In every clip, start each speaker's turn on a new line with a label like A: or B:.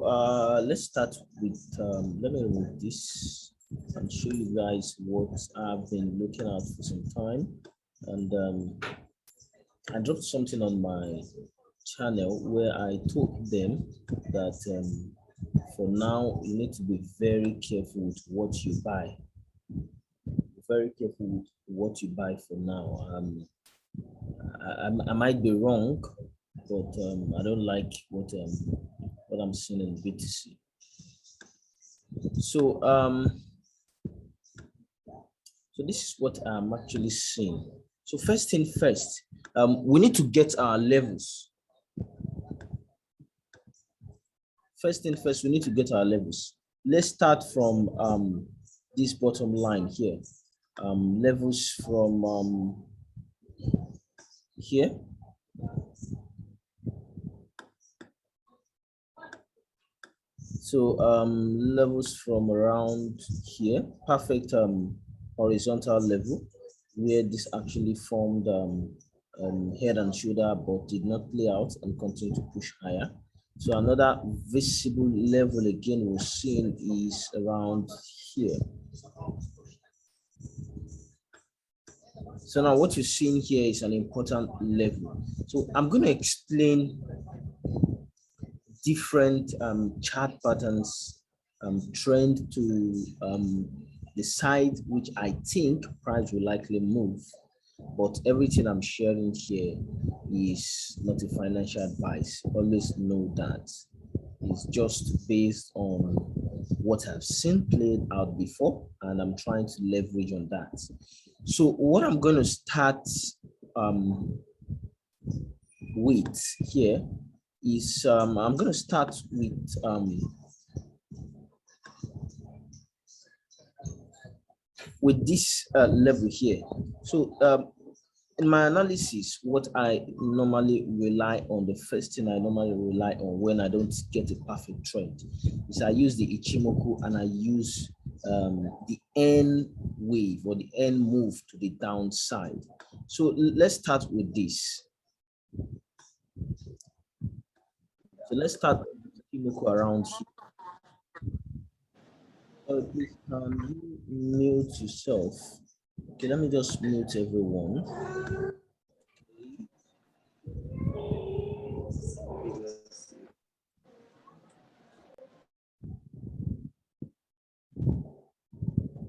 A: let's start with, let me remove this and show you guys what I've been looking at for some time. And I dropped something on my channel where I told them that for now, you need to be very careful with what you buy. Very careful with what you buy for now. I might be wrong, but I don't like what I'm seeing in BTC. So so this is what I'm actually seeing. So first thing first, we need to get our levels. First thing first, we need to get our levels. Let's start from this bottom line here. Levels from here. So levels from around here, perfect horizontal level, where this actually formed head and shoulder, but did not play out and continue to push higher. So another visible level again we're seeing is around here. So now what you're seeing here is an important level. So I'm going to explain different chart patterns, trend to the side which I think price will likely move. But everything I'm sharing here is not a financial advice. Always know that it's just based on what I've seen played out before, and I'm trying to leverage on that. So what I'm going to start with here is I'm going to start with this level here. So in my analysis, what I normally rely on, the first thing I normally rely on when I don't get a perfect trend is I use the Ichimoku and I use the N wave or the N move to the downside. So let's start with this. So let's start with Ichimoku around here. Please, can you mute yourself? Okay, let me just mute everyone.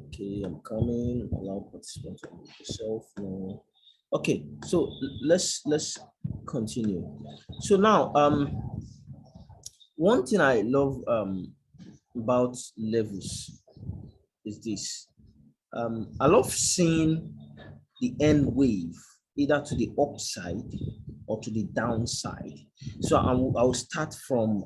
A: Okay, I'm coming. Allow participants to mute yourself. No. Okay, so let's continue. So now, one thing I love about levels is this. I love seeing the N wave either to the upside or to the downside. So I'll start from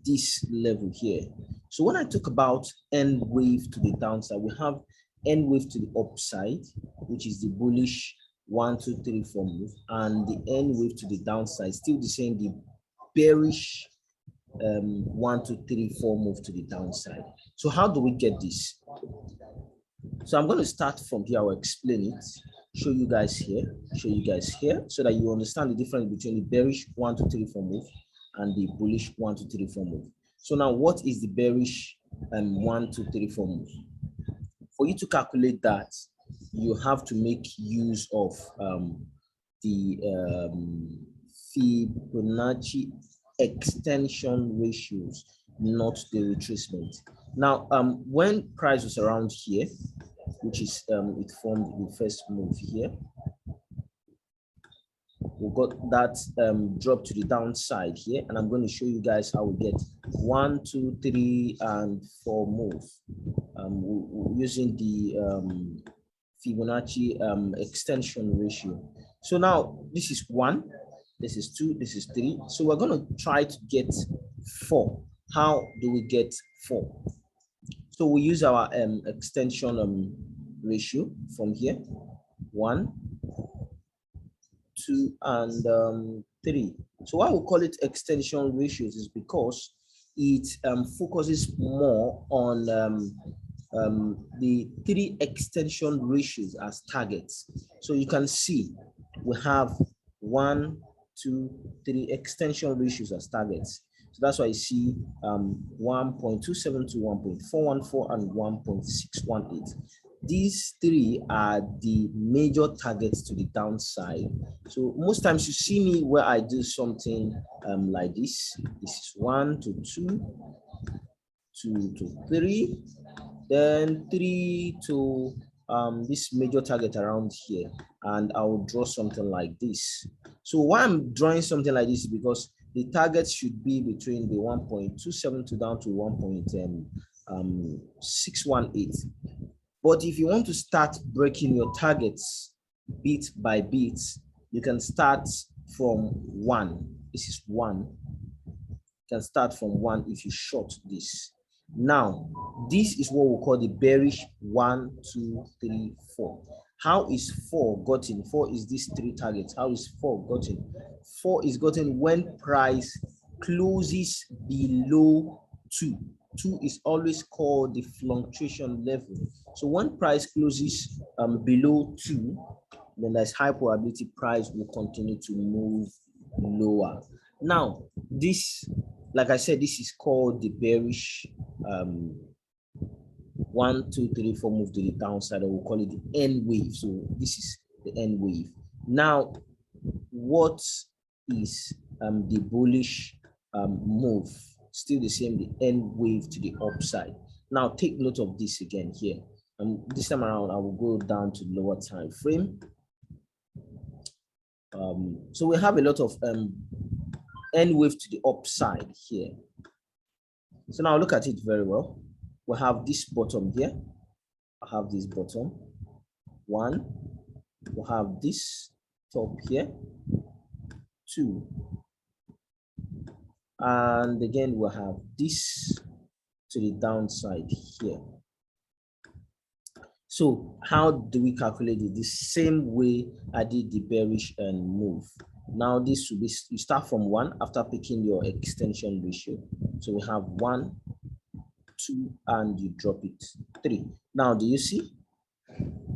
A: this level here. So when I talk about N wave to the downside, we have N wave to the upside, which is the bullish 1, 2, 3, 4 move, and the N wave to the downside, still the same, the bearish 1, 2, 3, 4 move to the downside. So how do we get this? So I'm going to start from here. I'll explain it, show you guys here, so that you understand the difference between the bearish 1, 2, 3, 4 move and the bullish 1, 2, 3, 4 move. So now what is the bearish 1, 2, 3, 4 move? For you to calculate that, you have to make use of the Fibonacci extension ratios, not the retracement. Now, when price was around here, which is it formed the first move here, we got that drop to the downside here, and I'm going to show you guys how we get 1, 2, 3, and 4 move using the Fibonacci extension ratio. So now this is 1, this is 2, this is 3. So we're going to try to get 4. How do we get 4? So we use our extension ratio from here, 1, 2, and 3. So why we call it extension ratios is because it focuses more on the 3 extension ratios as targets. So you can see we have 1, 2, 3 extension ratios as targets. So that's why you see 1.27 to 1.414 and 1.618. These three are the major targets to the downside. So most times you see me where I do something like this. This is 1 to 2, 2 to 3, then 3 to this major target around here, and I will draw something like this. So why I'm drawing something like this is because the target should be between the 1.27 to down to 1.618. But if you want to start breaking your targets bit by bit, you can start from 1. This is 1. You can start from 1 if you short this. Now, this is what we call the bearish 1, 2, 3, 4. How is 4 gotten? 4 is these 3 targets. How is 4 gotten? 4 is gotten when price closes below 2. 2 is always called the fluctuation level. So when price closes below 2, then there's high probability price will continue to move lower. Now, this, like I said, this is called the bearish 1, 2, 3, 4 move to the downside, or we'll call it the N wave. So this is the N wave. Now, what is the bullish move? Still the same, the N wave to the upside. Now take note of this again here. This time around, I will go down to lower time frame. So we have a lot of N wave to the upside here. So now look at it very well. We have this bottom here. I have this bottom. 1. We have this top here. 2. And again, we'll have this to the downside here. So how do we calculate it? The same way I did the bearish move. Now this will be, you start from 1 after picking your extension ratio. So we have 1, 2, and you drop it 3. Now, do you see?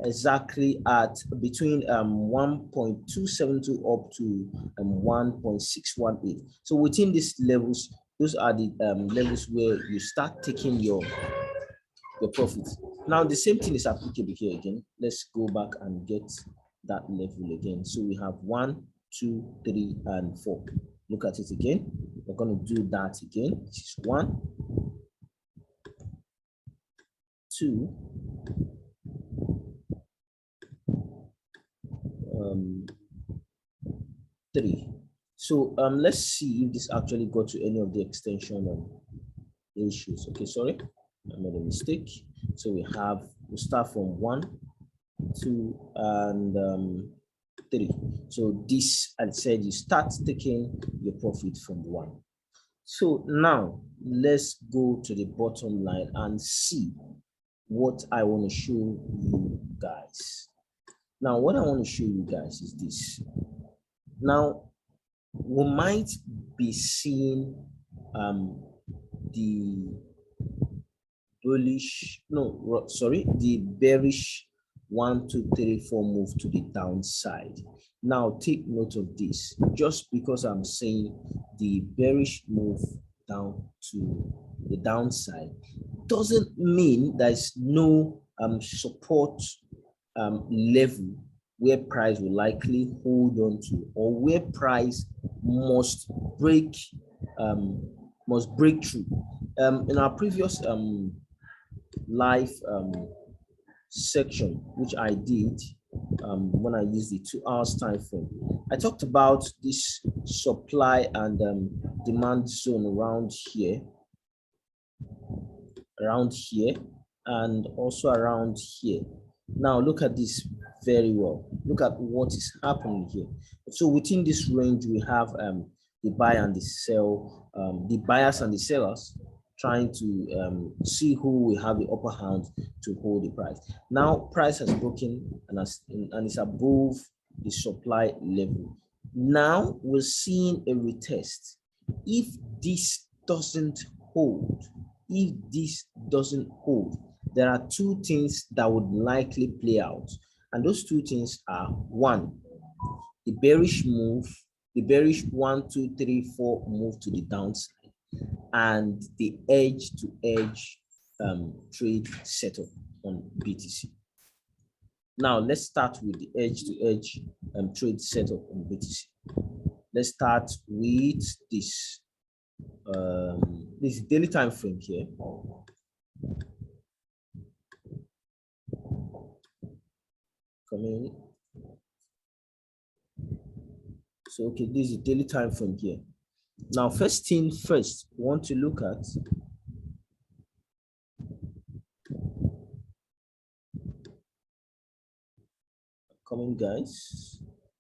A: Exactly at between 1.272 up to 1.618. So within these levels, those are the levels where you start taking your profits. Now the same thing is applicable here again. Let's go back and get that level again. So we have 1, 2, 3, and 4. Look at it again. We're going to do that again. This is 1, 2, 3. So let's see if this actually got to any of the extension ratios. Okay, sorry, I made a mistake. So we start from 1, 2, and 3. So this, I said, you start taking your profit from 1. So now let's go to the bottom line and see what I want to show you guys. Now, what I want to show you guys is this. Now, we might be seeing the bearish 1, 2, 3, 4 move to the downside. Now, take note of this. Just because I'm saying the bearish move down to the downside doesn't mean there's no support level where price will likely hold on to, or where price must break through. In our previous live section, which I did when I used the 2 hours time frame, I talked about this supply and demand zone around here, and also around here. Now look at this very well. Look at what is happening here. So within this range, we have the buy and the sell, the buyers and the sellers trying to see who will have the upper hand to hold the price. Now price has broken and is above the supply level. Now we're seeing a retest. If this doesn't hold, there are 2 things that would likely play out. And those 2 things are: 1, the bearish move, the bearish 1, 2, 3, 4 move to the downside. and the edge-to-edge trade setup on BTC. Now let's start with the edge-to-edge trade setup on BTC. Let's start with this. This daily time frame here. Come in. So okay, this is the daily time frame here. Now, first thing first, we want to look at coming guys,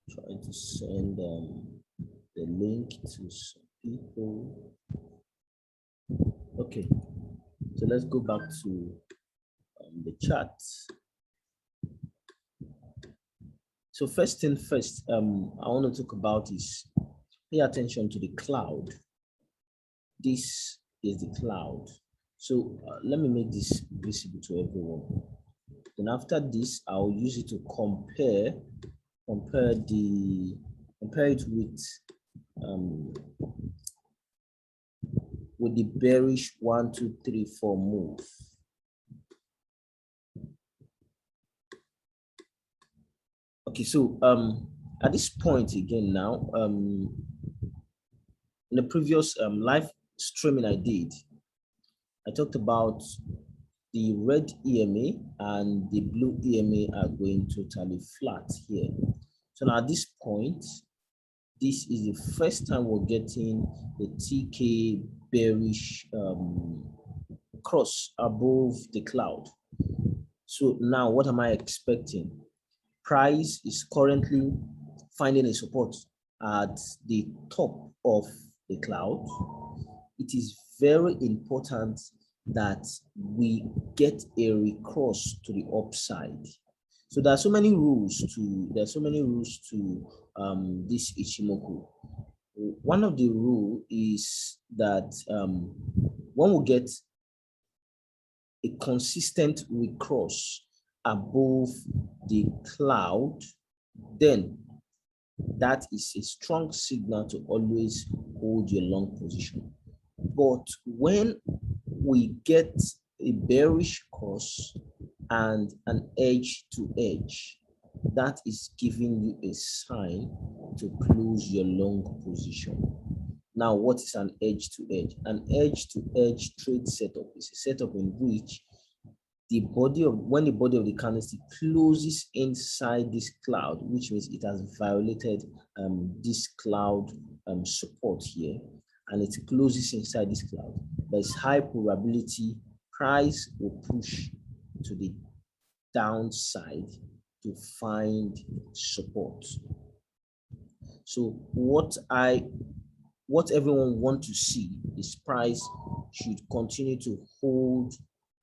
A: trying to send the link to some people. Okay, so let's go back to the chat. So first thing first, I want to talk about is pay attention to the cloud. This is the cloud. So let me make this visible to everyone. Then after this, I'll use it to compare it with the bearish 1, 2, 3, 4 move. Okay, so at this point again now, in the previous live streaming I did, I talked about the red EMA and the blue EMA are going totally flat here. So now at this point, this is the first time we're getting the TK bearish cross above the cloud. So now what am I expecting? Price is currently finding a support at the top of the cloud. It is very important that we get a recross to the upside. So there are so many rules to this Ichimoku. One of the rules is that when we get a consistent recross above the cloud, then that is a strong signal to always hold your long position. But when we get a bearish cross and an edge to edge, that is giving you a sign to close your long position. Now, what is an edge to edge? An edge to edge trade setup is a setup in which when the body of the candlestick closes inside this cloud, which means it has violated this cloud support here, and it closes inside this cloud, there's high probability price will push to the downside to find support. So what everyone wants to see is price should continue to hold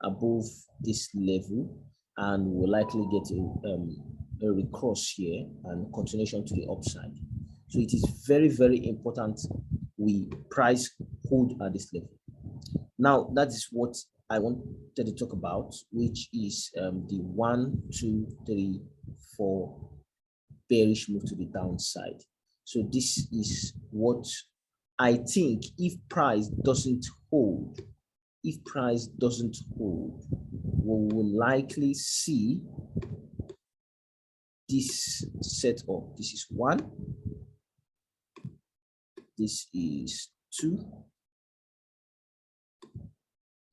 A: above this level, and will likely get a recross here and continuation to the upside. So it is very, very important we price hold at this level. Now that is what I wanted to talk about, which is the 1, 2, 3, 4 bearish move to the downside. So this is what I think if price doesn't hold, we will likely see this setup. This is 1, this is 2,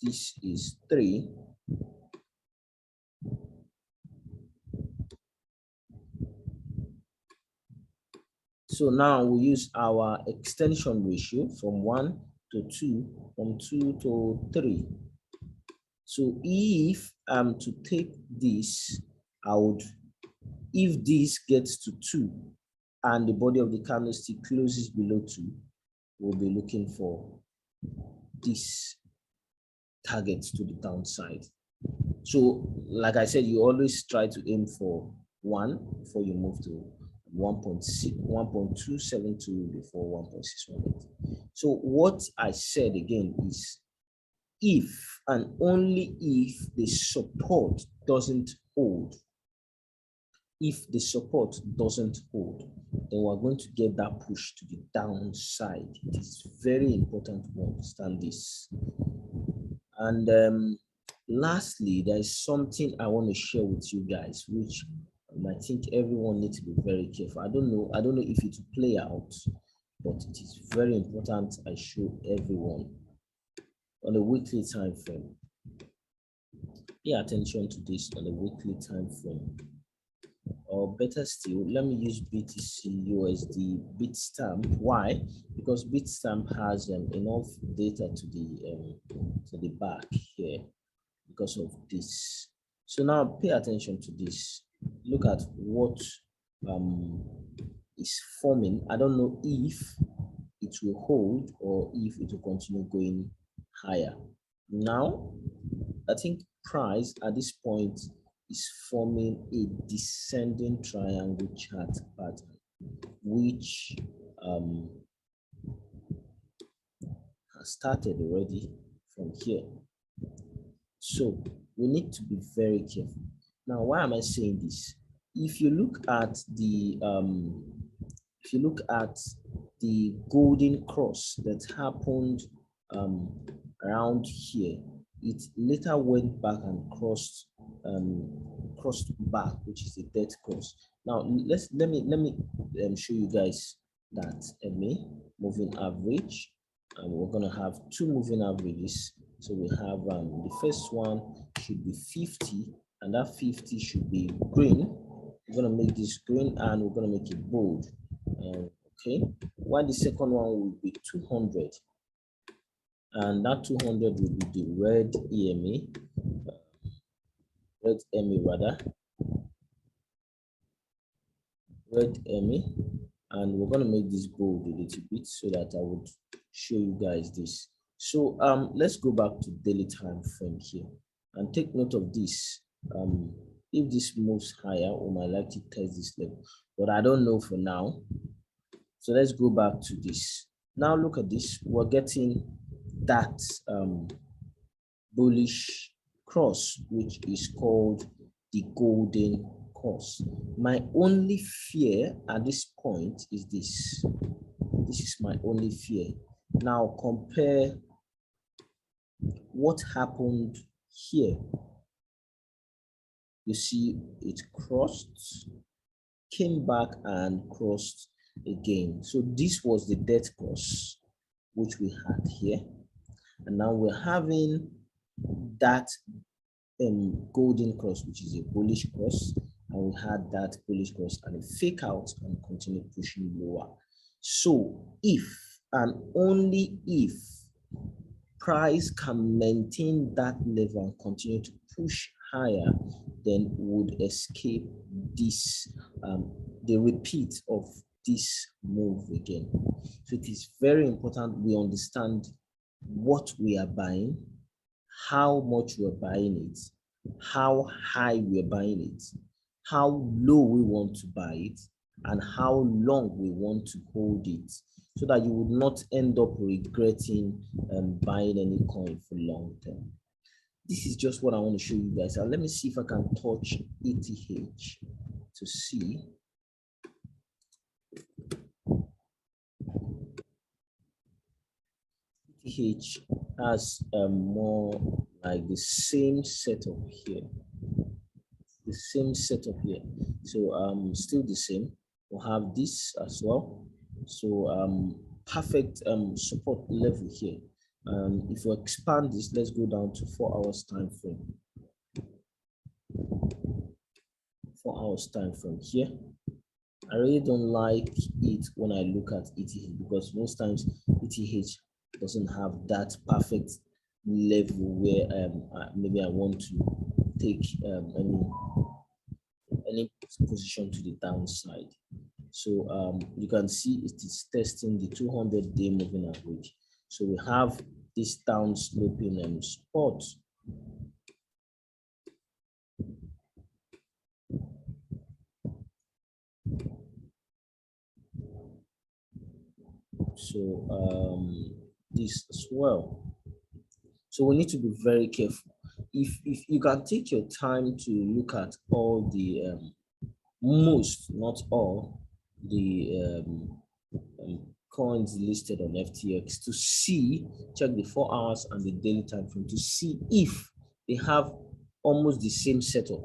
A: this is 3, so now we use our extension ratio from 1 to 2, from 2 to 3. So if I'm to take this, if this gets to 2 and the body of the candlestick closes below 2, we'll be looking for this target to the downside. So like I said, you always try to aim for 1 before you move to 1.272 before 1.618. So what I said again is, if and only if the support doesn't hold, if the support doesn't hold, then we're going to get that push to the downside. It is very important to understand this. And lastly, there is something I want to share with you guys, which I think everyone needs to be very careful. I don't know if it will play out, but it is very important I show everyone on a weekly time frame. Pay attention to this on a weekly time frame. Or better still, let me use BTC USD Bitstamp. Why? Because Bitstamp has enough data to the back here because of this. So now pay attention to this. Look at what is forming. I don't know if it will hold or if it will continue going higher. Now, I think price at this point is forming a descending triangle chart pattern, which has started already from here. So we need to be very careful. Now, why am I saying this? If you look at the golden cross that happened around here, it later went back and crossed back, which is the death cross. Now let me show you guys that MA moving average, and we're going to have two moving averages. So we have the first one should be 50, and that 50 should be green. We're going to make this green and we're going to make it bold. Okay, while the second one will be 200, and that 200 will be the red EMA, red EMA, and we're going to make this bold a little bit so that I would show you guys this. So let's go back to daily time frame here and take note of this. If this moves higher, we might like to test this level, but I don't know for now. So let's go back to this. Now look at this. We're getting that bullish cross, which is called the golden cross. My only fear at this point is this. This is my only fear. Now compare what happened here. You see it crossed, came back and crossed again. So this was the death cross which we had here, and now we're having that golden cross, which is a bullish cross, and we had that bullish cross and a fake out and continue pushing lower. So if and only if price can maintain that level and continue to push higher, then would escape this the repeat of this move again. So it is very important we understand what we are buying, how much we're buying it, how high we're buying it, how low we want to buy it, and how long we want to hold it, so that you would not end up regretting buying any coin for long term. This is just what I want to show you guys. Now, let me see if I can touch ETH to see. ETH has more like the same setup here. The same setup here. So still the same. We'll have this as well. So perfect support level here. If we expand this, let's go down to 4 hours time frame. 4 hours time frame here. I really don't like it when I look at ETH, because most times ETH doesn't have that perfect level where maybe I want to take any position to the downside. So you can see it is testing the 200-day moving average. So we have this down sloping support. So this as well. So we need to be very careful. If you can take your time to look at all the most, not all, the coins listed on FTX to see, check the 4 hours and the daily time frame to see if they have almost the same setup,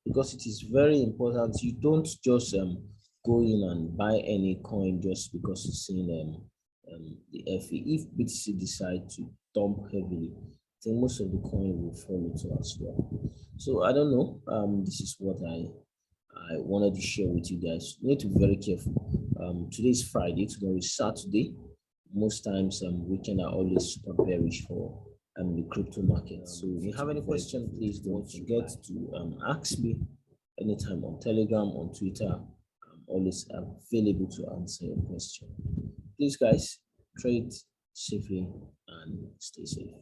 A: because it is very important. You don't just go in and buy any coin just because it's in the FE. If BTC decide to dump heavily, then most of the coin will follow to as well. So I don't know. This is what I wanted to share with you guys. You need to be very careful. Today is Friday, tomorrow is Saturday. Most times weekend are always super bearish for the crypto market. So if you have any question, please don't forget to ask me anytime on Telegram, on Twitter. I'm always available to answer your question. Please guys, trade safely and stay safe.